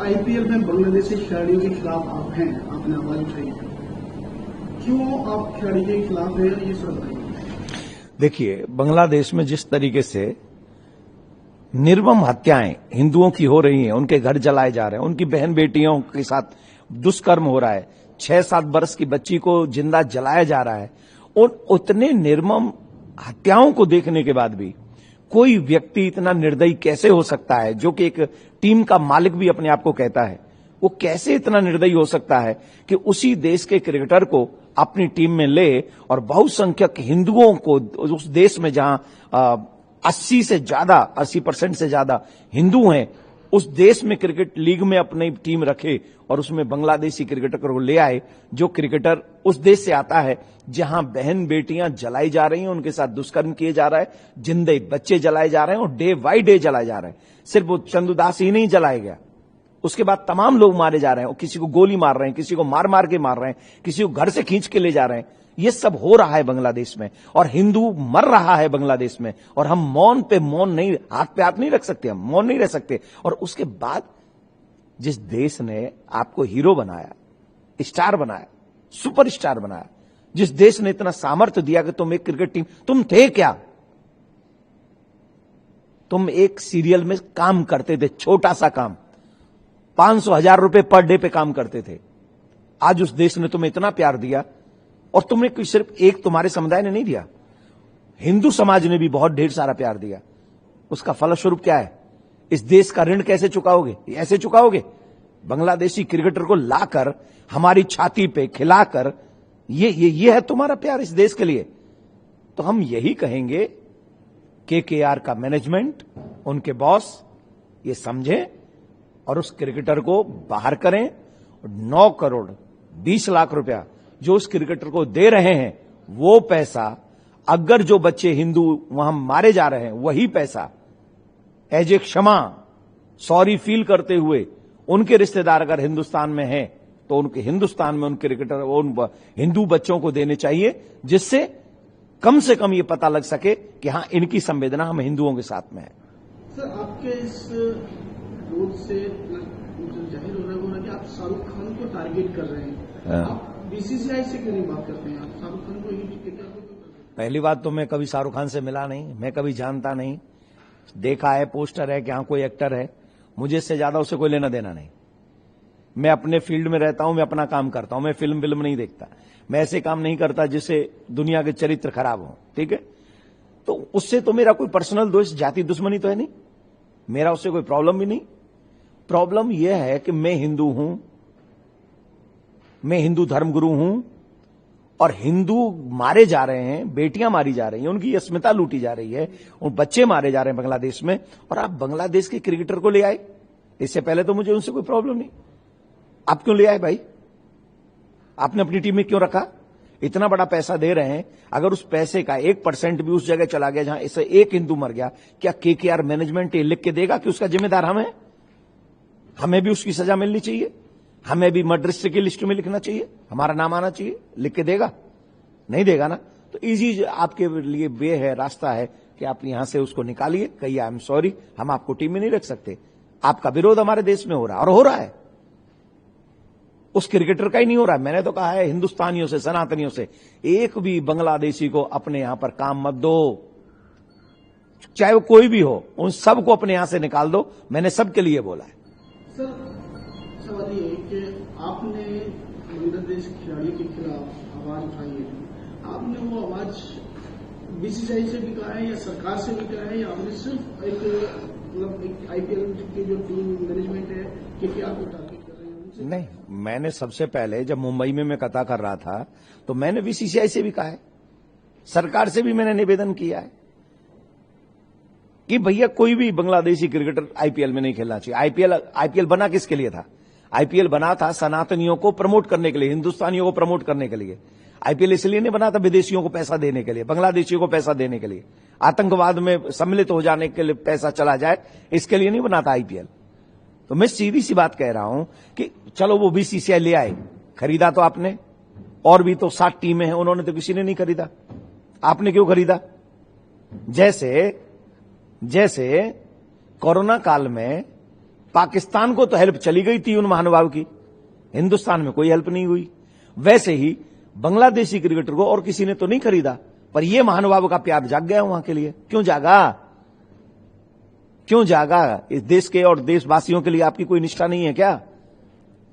IPL में बांग्लादेशी खिलाड़ियों के खिलाफ आप हैं, आपने आवाज उठाई है, क्यों आप खिलाड़ी के खिलाफ हैं, ये सब बताइए। देखिए, बांग्लादेश में जिस तरीके से निर्मम हत्याएं हिंदुओं की हो रही हैं, उनके घर जलाए जा रहे हैं, उनकी बहन बेटियों के साथ दुष्कर्म हो रहा है, 6-7 वर्ष की बच्ची को जिंदा जलाया जा रहा है, और उतने निर्मम हत्याओं को देखने के बाद भी कोई व्यक्ति इतना निर्दयी कैसे हो सकता है, जो कि एक टीम का मालिक भी अपने आप को कहता है, वो कैसे इतना निर्दयी हो सकता है कि उसी देश के क्रिकेटर को अपनी टीम में ले और बहुसंख्यक हिंदुओं को उस देश में जहां 80% से ज्यादा हिंदू हैं, उस देश में क्रिकेट लीग में अपनी टीम रखे और उसमें बांग्लादेशी क्रिकेटर को ले आए, जो क्रिकेटर उस देश से आता है जहां बहन बेटियां जलाई जा रही हैं, उनके साथ दुष्कर्म किए जा रहा है, जिंदे बच्चे जलाए जा रहे हैं और डे बाई डे जलाए जा रहे हैं। सिर्फ वो चंदुदास ही नहीं जलाया गया, उसके बाद तमाम लोग मारे जा रहे हैं, किसी को गोली मार रहे हैं, किसी को मार मार के मार रहे हैं, किसी को घर से खींच के ले जा रहे हैं। ये सब हो रहा है बांग्लादेश में, और हिंदू मर रहा है बांग्लादेश में, और हम मौन पे मौन नहीं, हाथ पे हाथ नहीं रख सकते, हम मौन नहीं रह सकते। और उसके बाद जिस देश ने आपको हीरो बनाया, स्टार बनाया, सुपरस्टार बनाया, जिस देश ने इतना सामर्थ्य दिया कि तुम एक क्रिकेट टीम, तुम थे क्या? तुम एक सीरियल में काम करते थे, छोटा सा काम, 500,000 रुपए पर डे पे काम करते थे। आज उस देश ने तुम्हें इतना प्यार दिया, और तुमने कोई सिर्फ एक तुम्हारे समुदाय ने नहीं दिया, हिंदू समाज ने भी बहुत ढेर सारा प्यार दिया। उसका फलस्वरूप क्या है? इस देश का ऋण कैसे चुकाओगे? ऐसे चुकाओगे? बांग्लादेशी क्रिकेटर को लाकर हमारी छाती पे खिलाकर, ये है तुम्हारा प्यार इस देश के लिए? तो हम यही कहेंगे, केकेआर का मैनेजमेंट, उनके बॉस ये समझें और उस क्रिकेटर को बाहर करें। 9 करोड़ 20 लाख रुपया जो उस क्रिकेटर को दे रहे हैं, वो पैसा, अगर जो बच्चे हिंदू वहां मारे जा रहे हैं, वही पैसा एज ए क्षमा, सॉरी फील करते हुए, उनके रिश्तेदार अगर हिंदुस्तान में हैं, तो उनके हिंदुस्तान में उन क्रिकेटर, उन हिंदू बच्चों को देने चाहिए, जिससे कम से कम ये पता लग सके कि हां, इनकी संवेदना हम हिंदुओं के साथ में है। सर, आपके इस विरोध से जाहिर हो रहा है कि आप शाहरुख खान को टारगेट कर रहे हैं। आप बीसीसीआई से क्यों नहीं बात करते हैं? आप शाहरुख खान को ही पहली बात तो मैं कभी शाहरुख खान से मिला नहीं, मैं कभी जानता नहीं, देखा है, पोस्टर है कि हाँ कोई एक्टर है, मुझे इससे ज्यादा उससे कोई लेना देना नहीं। मैं अपने फील्ड में रहता हूं, मैं अपना काम करता हूं, मैं फिल्म नहीं देखता, मैं ऐसे काम नहीं करता जिससे दुनिया के चरित्र खराब हो, ठीक है? तो उससे तो मेरा कोई पर्सनल दोष, जाति दुश्मनी तो है नहीं, मेरा उससे कोई प्रॉब्लम भी नहीं। प्रॉब्लम यह है कि मैं हिंदू हूं, मैं हिंदू धर्मगुरु हूं, और हिंदू मारे जा रहे हैं, बेटियां मारी जा रही हैं, उनकी अस्मिता लूटी जा रही है, और बच्चे मारे जा रहे हैं बांग्लादेश में, और आप बांग्लादेश के क्रिकेटर को ले आए। इससे पहले तो मुझे उनसे कोई प्रॉब्लम नहीं, आप क्यों ले आए भाई? आपने अपनी टीम में क्यों रखा? इतना बड़ा पैसा दे रहे हैं, अगर उस पैसे का 1% भी उस जगह चला गया जहां इसे एक हिंदू मर गया, क्या केकेआर मैनेजमेंट ये लिख के देगा कि उसका जिम्मेदार हम है? हमें भी उसकी सजा मिलनी चाहिए, हमें भी मर्डरिस्ट की लिस्ट में लिखना चाहिए, हमारा नाम आना चाहिए? लिख के देगा? नहीं देगा ना। तो इजी आपके लिए वे है, रास्ता है कि आप यहां से उसको निकालिए, कहिए आई एम सॉरी, हम आपको टीम में नहीं रख सकते। आपका विरोध हमारे देश में हो रहा है, और हो रहा है, उस क्रिकेटर का ही नहीं हो रहा है। मैंने तो कहा है हिंदुस्तानियों से, सनातनियों से, एक भी बांग्लादेशी को अपने यहां पर काम मत दो, चाहे वो कोई भी हो, उन सबको अपने यहां से निकाल दो। मैंने सबके लिए बोला है। सर, सवाल ये है कि आपने बांग्लादेश खिलाड़ी के खिलाफ आवाज उठाई है, आपने वो आवाज बीसीसीआई से भी कहा है या सरकार से भी कहा है, या आपने सिर्फ एक आईपीएल की जो टीम मैनेजमेंट है केकेआर को टारगेट कर रहे हैं? नहीं, मैंने सबसे पहले जब मुंबई में मैं कथा कर रहा था, तो मैंने बीसीसीआई से भी कहा है, सरकार से भी मैंने निवेदन किया है कि भैया कोई भी बांग्लादेशी क्रिकेटर आईपीएल में नहीं खेलना चाहिए। आईपीएल बना किसके लिए था? आईपीएल बना था सनातनियों को प्रमोट करने के लिए, हिंदुस्तानियों को प्रमोट करने के लिए। आईपीएल इसलिए नहीं बना था विदेशियों को पैसा देने के लिए, बांग्लादेशियों को पैसा देने के लिए, आतंकवाद में सम्मिलित हो जाने के लिए पैसा चला जाए, इसके लिए नहीं बना था आईपीएल। तो मैं सीधी सी बात कह रहा हूं कि चलो वो बीसीसीआई ले आए, खरीदा तो आपने, और भी तो 7 टीमें हैं, उन्होंने तो किसी ने नहीं खरीदा, आपने क्यों खरीदा? जैसे कोरोना काल में पाकिस्तान को तो हेल्प चली गई थी उन महानुभाव की, हिंदुस्तान में कोई हेल्प नहीं हुई। वैसे ही बांग्लादेशी क्रिकेटर को और किसी ने तो नहीं खरीदा, पर यह महानुभाव का प्यार जाग गया वहां के लिए। क्यों जागा? क्यों जागा? इस देश के और देशवासियों के लिए आपकी कोई निष्ठा नहीं है क्या?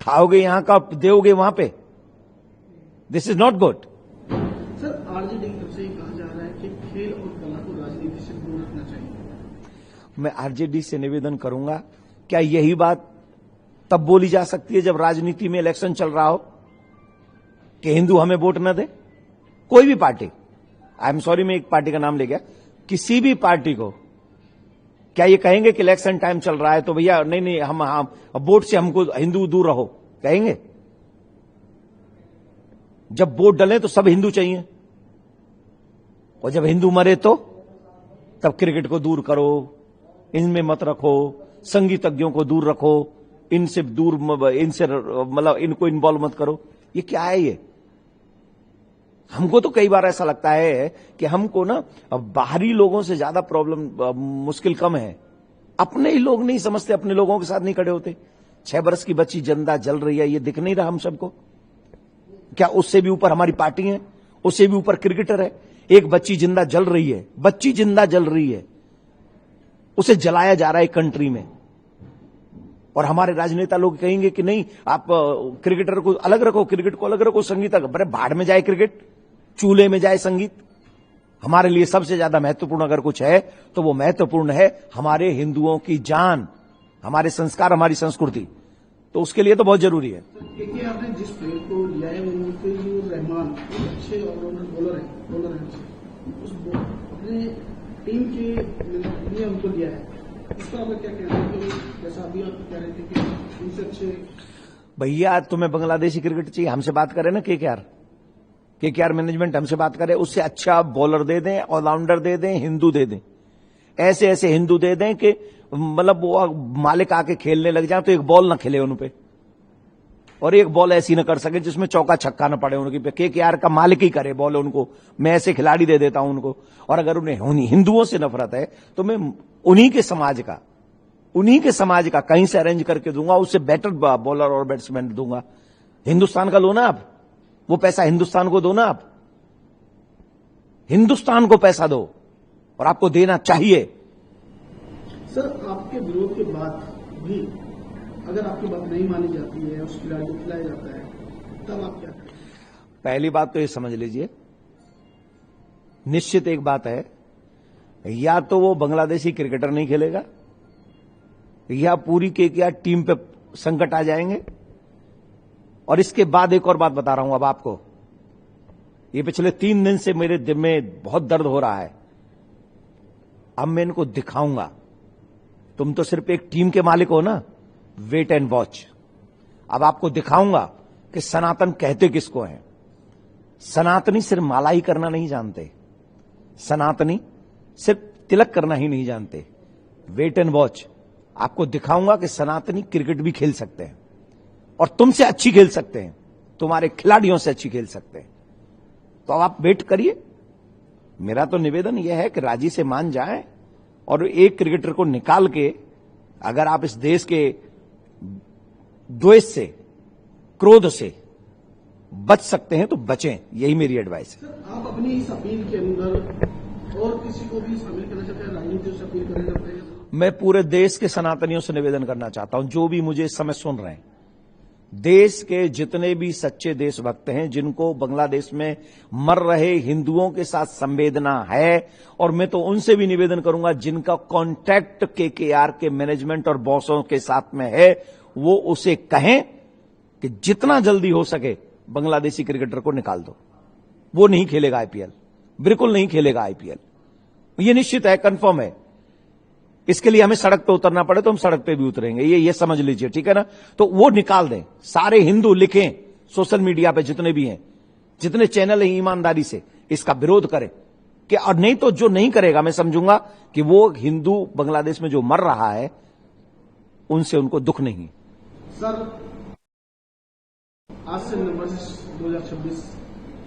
खाओगे यहां का, दोगे वहां पे। This is not good. Sir, RJD की तरफ से कहा जा रहा है कि खेल और कला को राजनीति से दूर रखना चाहिए। मैं आरजेडी से निवेदन करूंगा, क्या यही बात तब बोली जा सकती है जब राजनीति में इलेक्शन चल रहा हो कि हिंदू हमें वोट न दे? कोई भी पार्टी, आई एम सॉरी मैं एक पार्टी का नाम ले गया, किसी भी पार्टी को क्या ये कहेंगे कि इलेक्शन टाइम चल रहा है तो भैया नहीं हम वोट से हमको हिंदू दूर रहो, कहेंगे? जब वोट डले तो सब हिंदू चाहिए, और जब हिंदू मरे तो तब क्रिकेट को दूर करो, इनमें मत रखो, संगीतज्ञों को दूर रखो, इनसे दूर, इनसे मतलब इनको इन्वॉल्व मत करो। ये क्या है? ये हमको तो कई बार ऐसा लगता है कि हमको ना बाहरी लोगों से ज्यादा प्रॉब्लम, मुश्किल कम है। अपने ही लोग नहीं समझते, अपने लोगों के साथ नहीं खड़े होते। 6 वर्ष की बच्ची जिंदा जल रही है, ये दिख नहीं रहा हम सबको? क्या उससे भी ऊपर हमारी पार्टी है? उससे भी ऊपर क्रिकेटर है? एक बच्ची जिंदा जल रही है, बच्ची जिंदा जल रही है, उसे जलाया जा रहा है कंट्री में, और हमारे राजनेता लोग कहेंगे कि नहीं आप क्रिकेटर को अलग रखो, क्रिकेट को अलग रखो, संगीत अलग। अरे भाड़ में जाए क्रिकेट, चूल्हे में जाए संगीत। हमारे लिए सबसे ज्यादा महत्वपूर्ण अगर कुछ है तो वो महत्वपूर्ण है हमारे हिंदुओं की जान, हमारे संस्कार, हमारी संस्कृति। तो उसके लिए तो बहुत जरूरी है। क्योंकि आपने जिस प्लेयर को लिया है वो रहमान अच्छे ऑलराउंडर बॉलर है, उस अपने टीम के लिए उनको लिया है, इसका आप क्या कहना है? जैसा अभी आप कह रहे थे कि उनसे अच्छे। भैया तुम्हें बांग्लादेशी क्रिकेट चाहिए, हमसे बात करें ना, केकेआर मैनेजमेंट हमसे बात करे, उससे अच्छा बॉलर दे दें, ऑलराउंडर दे दें, हिंदू दे दें, ऐसे ऐसे हिंदू दे दें कि मतलब वो मालिक आके खेलने लग जाए तो एक बॉल ना खेले उन पे, और एक बॉल ऐसी ना कर सके जिसमें चौका छक्का ना पड़े उनकी पे। केकेआर का मालिक ही करे बॉल उनको, मैं ऐसे खिलाड़ी दे देता हूं उनको। और अगर उन्हें हिंदुओं से नफरत है तो मैं उन्हीं के समाज का कहीं से अरेंज करके दूंगा, उससे बेटर बॉलर और बैट्समैन दूंगा। हिंदुस्तान का लो ना आप, वो पैसा हिंदुस्तान को दो ना आप, हिंदुस्तान को पैसा दो, और आपको देना चाहिए। सर, आपके विरोध के बाद भी अगर आपकी बात नहीं मानी जाती है, उस खिलाड़ी को खिलाया जाता है, तब आप क्या करें? पहली बात तो ये समझ लीजिए, निश्चित एक बात है, या तो वो बांग्लादेशी क्रिकेटर नहीं खेलेगा, या पूरी केकेआर टीम पे संकट आ जाएंगे। और इसके बाद एक और बात बता रहा हूं अब आपको, ये पिछले 3 दिन से मेरे दिल में बहुत दर्द हो रहा है। अब मैं इनको दिखाऊंगा, तुम तो सिर्फ एक टीम के मालिक हो ना, वेट एंड वॉच। अब आपको दिखाऊंगा कि सनातन कहते किसको हैं। सनातनी सिर्फ माला ही करना नहीं जानते, सनातनी सिर्फ तिलक करना ही नहीं जानते। वेट एंड वॉच, आपको दिखाऊंगा कि सनातनी क्रिकेट भी खेल सकते हैं, और तुमसे अच्छी खेल सकते हैं, तुम्हारे खिलाड़ियों से अच्छी खेल सकते हैं। तो अब आप वेट करिए। मेरा तो निवेदन यह है कि राजी से मान जाएं, और एक क्रिकेटर को निकाल के अगर आप इस देश के द्वेष से, क्रोध से बच सकते हैं तो बचें, यही मेरी एडवाइस है। सर, आप अपनी इस अपील के अंदर और किसी को भी शामिल करना चाहते हैं, राजनीति से अपील करना चाहते हैं? मैं पूरे देश के सनातनियों से निवेदन करना चाहता हूं, जो भी मुझे इस समय सुन रहे हैं, देश के जितने भी सच्चे देशभक्त हैं, जिनको बांग्लादेश में मर रहे हिंदुओं के साथ संवेदना है, और मैं तो उनसे भी निवेदन करूंगा जिनका कॉन्टैक्ट केकेआर के मैनेजमेंट और बॉसों के साथ में है, वो उसे कहें कि जितना जल्दी हो सके बांग्लादेशी क्रिकेटर को निकाल दो। वो नहीं खेलेगा आईपीएल, बिल्कुल नहीं खेलेगा आईपीएल, ये निश्चित है, कंफर्म है। इसके लिए हमें सड़क पे उतरना पड़े तो हम सड़क पे भी उतरेंगे, ये समझ लीजिए, ठीक है ना? तो वो निकाल दें। सारे हिंदू लिखें सोशल मीडिया पे, जितने भी हैं, जितने चैनल हैं, ईमानदारी से इसका विरोध करें। कि और नहीं तो जो नहीं करेगा, मैं समझूंगा कि वो हिंदू बांग्लादेश में जो मर रहा है उनसे उनको दुख नहीं। सर, आज से नववर्ष 2026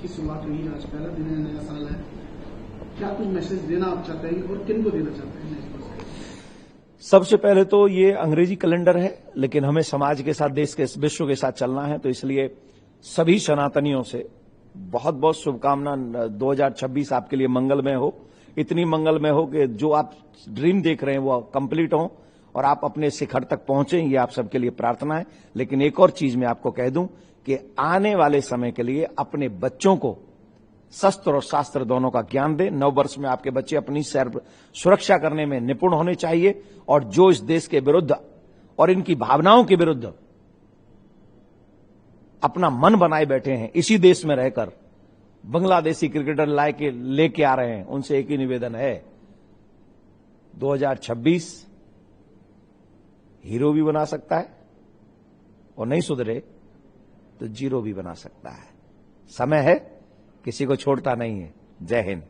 की शुरुआत हुई है, आज पहला दिन है, नया साल है, क्या कुछ मैसेज देना आप चाहते हैं और किन को देना चाहते हैं? सबसे पहले तो ये अंग्रेजी कैलेंडर है, लेकिन हमें समाज के साथ, देश के, विश्व के साथ चलना है, तो इसलिए सभी सनातनियों से बहुत बहुत शुभकामना। 2026 आपके लिए मंगलमय हो, इतनी मंगलमय हो कि जो आप ड्रीम देख रहे हैं वो कंप्लीट हो और आप अपने शिखर तक पहुंचे, ये आप सबके लिए प्रार्थना है। लेकिन एक और चीज मैं आपको कह दूं कि आने वाले समय के लिए अपने बच्चों को शस्त्र और शास्त्र दोनों का ज्ञान दें। नव वर्ष में आपके बच्चे अपनी सुरक्षा करने में निपुण होने चाहिए, और जो इस देश के विरुद्ध और इनकी भावनाओं के विरुद्ध अपना मन बनाए बैठे हैं, इसी देश में रहकर बांग्लादेशी क्रिकेटर लेके आ रहे हैं, उनसे एक ही निवेदन है, 2026 हीरो भी बना सकता है और नहीं सुधरे तो जीरो भी बना सकता है। समय है, किसी को छोड़ता नहीं है। जय हिंद।